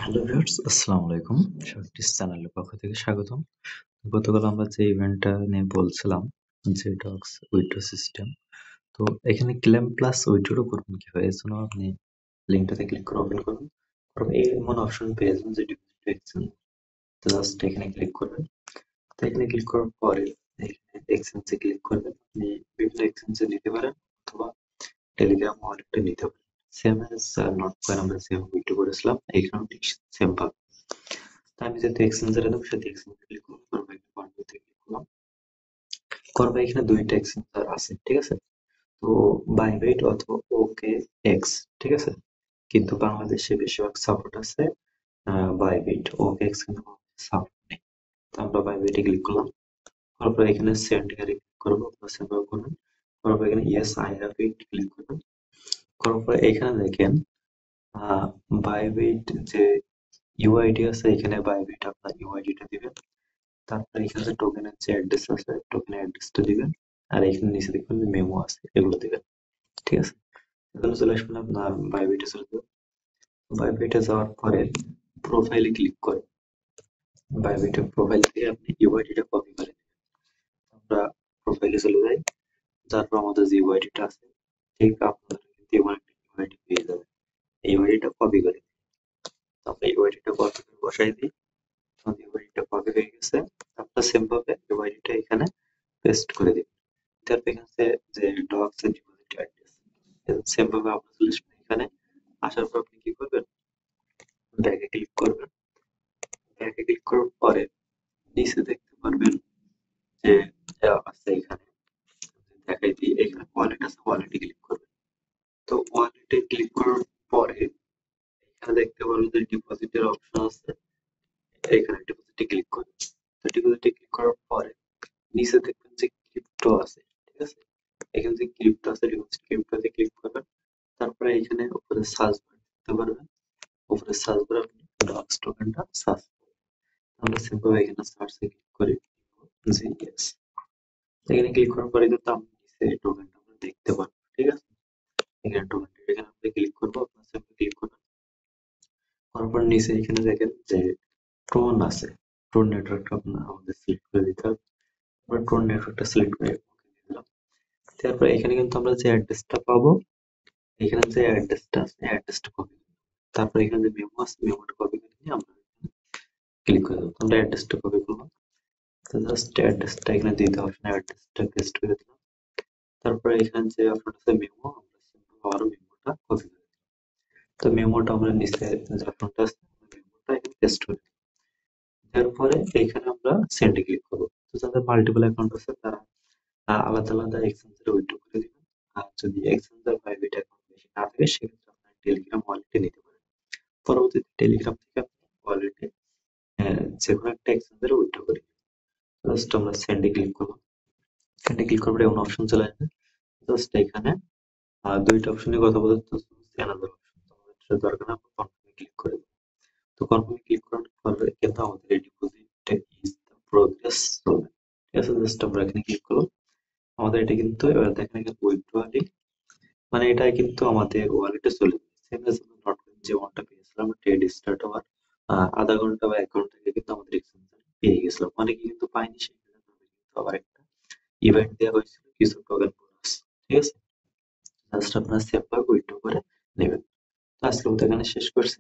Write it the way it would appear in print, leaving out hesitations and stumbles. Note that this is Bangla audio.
হ্যালো ভিউয়ার্স, আসসালামু আলাইকুম। শর্টিস চ্যানেলের পক্ষ থেকে স্বাগতম। গতকাল আমরা যে ইভেন্টটা নিয়ে বলছিলাম যে ডক্স উইথড্র সিস্টেম। তো এখানে ক্লেম প্লাস উইথড্র করবেন কিভাবে? এর জন্য আপনি লিঙ্কটাতে ক্লিক করে ওপেন করুন। তারপর এমন অপশন পেয়ে যাবেন যে ডিপোজিট এক্সচেঞ্জ। তো জাস্ট এখানে ক্লিক করবেন। তো এখানে ক্লিক করার পরে এখানে এক্সচেঞ্জে ক্লিক করবেন। আপনি বিভিন্ন এক্সচেঞ্জে নিতে পারেন অথবা টেলিগ্রাম ওয়ালেটে নিতে পারেন। সেম অ্যাজ নট কয়েন আমরা যেভাবে উইথড্র করেছিলাম এখানেও ঠিক সেম ভাবে। তো আমি যেহেতু এক্সচেঞ্জে নিলাম সেহেতু এক্সচেঞ্জে ক্লিক করলাম, তারপর একটা কন্টিনিউতে ক্লিক করলাম। করার পর এখানে দুইটা এক্সচেঞ্জার আছে, ঠিক আছে? তো বাইবিট অথবা ওকে এক্স, ঠিক আছে? কিন্তু বাংলাদেশে বেশিরভাগ সাপোর্ট আছে বাইবিট, ওকে এক্স কিন্তু সাপোর্ট নেই। তো আমরা বাইবিটে ক্লিক করলাম, করার পর এখানে সেন্ড হিয়ারে ক্লিক করবো, আপনারা সেন্ড করবেন। করার পর এখানে yes I have it click করবেন। করার পর এখানে দেখেন বাইবিট যে ইউআইডি আছে, এখানে বাইবিট আপনার ইউআইডিটা দিবেন। তারপরে এখানে যে টোকেনের যে অ্যাড্রেস আছে টোকেনের অ্যাড্রেসটা দিবেন। আর এখানে নিচে দেখবেন যে মেমো আছে, এগুলো দিবেন, ঠিক আছে? এখানে চলে আসবেন, আপনার বাইবিটে চলে যাবেন। বাইবিটে যাওয়ার পরে প্রোফাইলে ক্লিক করে বাইবিটের প্রোফাইল থেকে আপনি ইউআইডিটা কপি করে নেবেন। আমরা প্রোফাইলে চলে যাই, তারপর আমাদের যে ইউআইডিটা আছে ঠিক আপনারা কিন্তু এমন একটা ইউআইডি পেয়ে যাবেন। এই ইউআইডিটা কপি করে দিন। তো আমরা ইউআইডিটা কপি করে বসাই দিই। আমাদের ইউআইডিটা কপি হয়ে গেছে। আপনার সেম ভাবে ইউআইডিটা এখানে পেস্ট করে দিন। তারপর এখানে যে ডক্স এর ডিপোজিট অ্যাড্রেস সেম ভাবে আপনার চলে আসবেন। এখানে আসার পর আপনি কি করবেন, ব্যাকে ক্লিক করবেন। ব্যাকে ক্লিক করার পরে নিচে দেখতে পারবেন যে আছে এখানে দেখাই দিই, এখানে ওয়ালেট আছে, ওয়ালেটে ক্লিক করবেন। তো ওয়ালেটে ক্লিক করার পরে এখানে দেখতে পারবেন যে ডিপোজিটের অপশন আছে, এখানে ডিপোজিটে ক্লিক করবেন। তো ডিপোজিটে ক্লিক করার পরে নিচে দেখবেন যে ক্রিপ্টো আছে, ঠিক আছে? এখানে যে ক্রিপ্টো আছে ডিপোজিট ক্রিপ্টোতে ক্লিক করবেন। তারপরে এখানে উপরে সার্চ বার দেখতে পারবেন, উপরে সার্চ বার আপনি ডক্স টোকেনটা সার্চ করবেন। আমরা সিম্পল এখানে সার্চে ক্লিক করি জিএস। এখানে ক্লিক করার পরে কিন্তু আমরা নিচে টোকেনটা আমরা দেখতে পারবো, ঠিক আছে? এখানে টোকেনটা এখানে আমরা ক্লিক করবো, আপনার সিম্পল ক্লিক করবেন। করার পর নিচে এখানে দেখেন যে টোন আছে, টোন নেটওয়ার্কটা আপনার আমাদের সিলেক্ট করে দিতে হবে। আমরা টোন নেটওয়ার্কটা সিলেক্ট করে দিলাম। তারপর এখানে কিন্তু আমরা যে অ্যাড্রেসটা পাবো, এখানে যে অ্যাড্রেসটা আছে অ্যাড্রেসটা কপি, তারপর এখানে যে মেমো আছে মেমোটা কপি করে নিয়ে আমরা ক্লিক করে দেবো। আমরা অ্যাড্রেসটা কপি করবো, তো জাস্ট অ্যাড্রেসটা এখানে দিতে হবে, অ্যাড্রেসটা পেস্ট করে দিলাম। তারপরে এখানে যে অপশন আছে মেমো, আমরা সিম্পল আবারও মেমোটা কপি করে দিলাম। তো মেমোটা আমরা নিচে যে অপশনটা আছে মেমোটা এখানে পেস্ট করে দিলাম। তারপরে এখানে আমরা সেন্ডে ক্লিক করবো। তো যাদের মাল্টিপল অ্যাকাউন্ট আছে তারা আলাদা আলাদা এক্সচেঞ্জে উইথড্র করে দিবেন। আর যদি এক্সচেঞ্জার প্রাইভেট অ্যাকাউন্ট বেশি না থাকে সেক্ষেত্রে আপনার টেলিগ্রাম ওয়ালেটে নিতে পারেন। পরবর্তীতে টেলিগ্রাম থেকে আপনি ওয়ালেটে যেকোনো একটা এক্সচেঞ্জের উইথড্র করে দিবেন। জাস্ট আমরা সেন্ডে ক্লিক করবো। সেন্ডে ক্লিক করার পরে এমন অপশন চলে আসবে। জাস্ট এখানে দুইটা অপশনে কথা বলতে অ্যানাদার অপশন, তো আমাদের সেটা দরকার না, আমরা কনফার্মে ক্লিক করে দেবো। তো কনফার্মে ক্লিক করার পরে কিন্তু আমাদের এই ডিপোজিটটা ইজ দ্য প্রোগ্রেস চলবে, ঠিক আছে? জাস্ট আমরা এখানে ক্লিক করলাম। আমাদের এটা কিন্তু এবার দেখেন এখানে উইথড্রয়ালি মানে এটা কিন্তু আমাদের ওয়ালেটে চলে যাচ্ছে। নট যে অ্যামাউন্টটা পেয়েছিলাম ট্রেড স্টার্ট হওয়ার আধা ঘন্টা বা ১ ঘন্টা আগে কিন্তু আমাদের এক্সচেঞ্জার পেয়ে গেছিলাম। অনেকে কিন্তু পায়নি, সেক্ষেত্রে তাদের কিন্তু আবার একটা ইভেন্ট দেওয়া হয়েছিল কিছু টোকেন বোনাস, ঠিক আছে? জাস্ট আপনারা সেভ ভাবে উইথড্র করে নেবেন। তো আজকের মতো এখানে শেষ করছি।